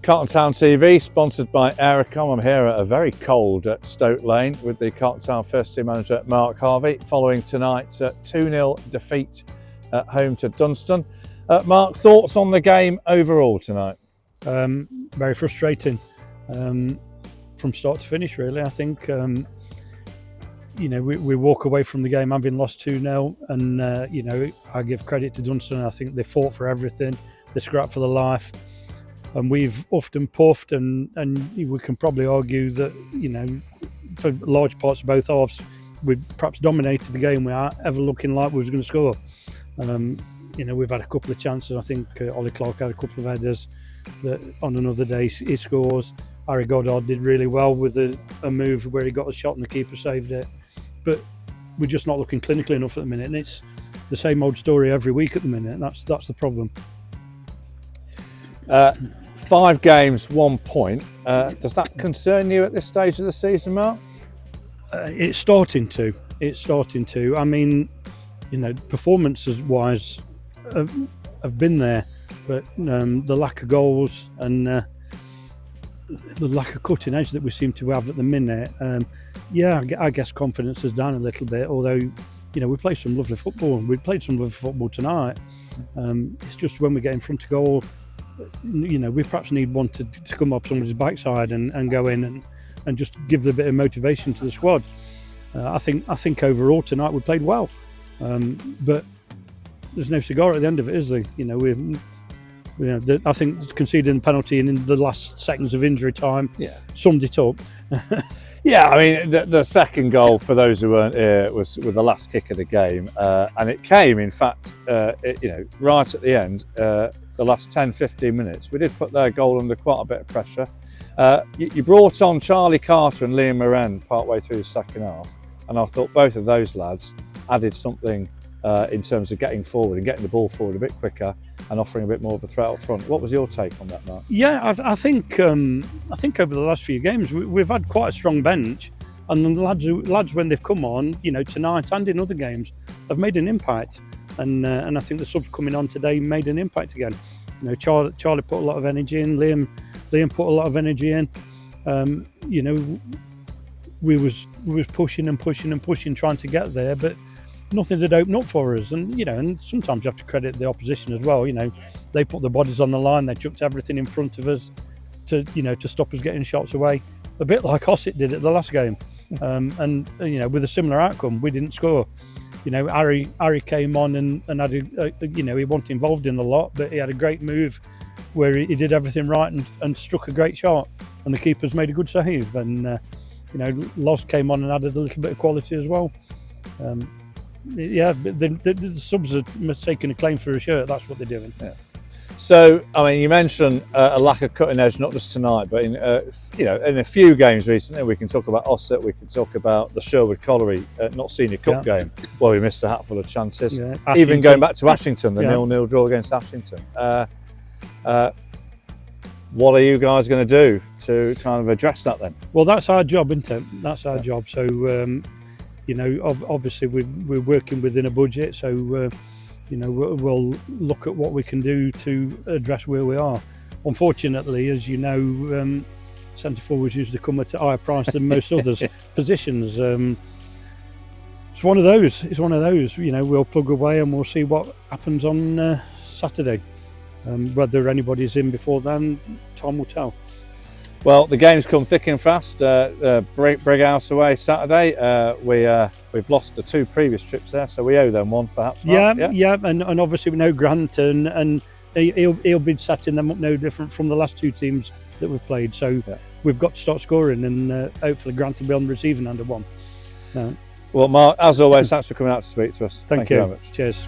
Carlton Town TV, sponsored by Aerocom. I'm here at a very cold Stoke Lane with the Carlton Town first team manager Mark Harvey, following tonight's 2-0 defeat at home to Dunston. Mark, thoughts on the game overall tonight? Very frustrating from start to finish, really. I think we walk away from the game having lost 2-0, and I give credit to Dunston. I think they fought for everything, they scrapped for the life. And we've often puffed, and we can probably argue that, for large parts of both halves, we perhaps dominated the game without ever looking like we was going to score. We've had a couple of chances. I think Ollie Clark had a couple of headers that on another day he scores. Harry Goddard did really well with a move where he got a shot and the keeper saved it. But we're just not looking clinical enough at the minute, and it's the same old story every week at the minute, and that's the problem. 5 games, 1 point. Does that concern you at this stage of the season, Mark? It's starting to. I mean, performances-wise have been there, but the lack of goals and the lack of cutting edge that we seem to have at the minute, I guess confidence is down a little bit. Although, we played some lovely football. We played some lovely football tonight. It's just when we get in front of goal, we perhaps need one to come off somebody's backside and go in and just give a bit of motivation to the squad. I think overall tonight we played well, but there's no cigar at the end of it, is there? I think conceding the penalty in the last seconds of injury time summed it up. Yeah, I mean, the second goal, for those who weren't here, was with the last kick of the game, and it came, in fact, right at the end. The last 10-15 minutes, we did put their goal under quite a bit of pressure. You brought on Charlie Carter and Liam Moran partway through the second half, and I thought both of those lads added something in terms of getting forward and getting the ball forward a bit quicker and offering a bit more of a threat up front. What was your take on that, Mark? Yeah, I think over the last few games we've had quite a strong bench, and the lads when they've come on, tonight and in other games, have made an impact. And I think the subs coming on today made an impact again. Charlie put a lot of energy in. Liam put a lot of energy in. We was pushing and pushing and pushing, trying to get there, but nothing had opened up for us. And and sometimes you have to credit the opposition as well. They put the bodies on the line. They chucked everything in front of us to stop us getting shots away. A bit like Ossett did at the last game. And with a similar outcome, we didn't score. Harry came on and had he wasn't involved in a lot, but he had a great move where he did everything right and struck a great shot, and the keepers made a good save. And Loz came on and added a little bit of quality as well. The subs are taking a claim for a shirt. That's what they're doing. Yeah. So, I mean, you mentioned a lack of cutting edge, not just tonight, but in a few games recently. We can talk about Ossett, we can talk about the Sherwood Colliery not senior cup game, where we missed a hatful of chances. Yeah. Even going back to Ashington, the 0-0 draw against Ashington. What are you guys going to do to kind of address that then? Well, that's our job, isn't it? That's our job. So, obviously we're working within a budget, so. We'll look at what we can do to address where we are. Unfortunately, as you know, centre forwards usually come at a higher price than most others' positions. It's one of those. We'll plug away and we'll see what happens on Saturday. Whether anybody's in before then, time will tell. Well, the games come thick and fast. Brighouse away Saturday. We've lost the 2 previous trips there, so we owe them one, perhaps. Yeah, and obviously we know Grant, and he'll be setting them up no different from the last 2 teams that we've played. So we've got to start scoring, and hopefully Grant will be on the receiving end of one. Well, Mark, as always, thanks for coming out to speak to us. Thank you very much. Cheers.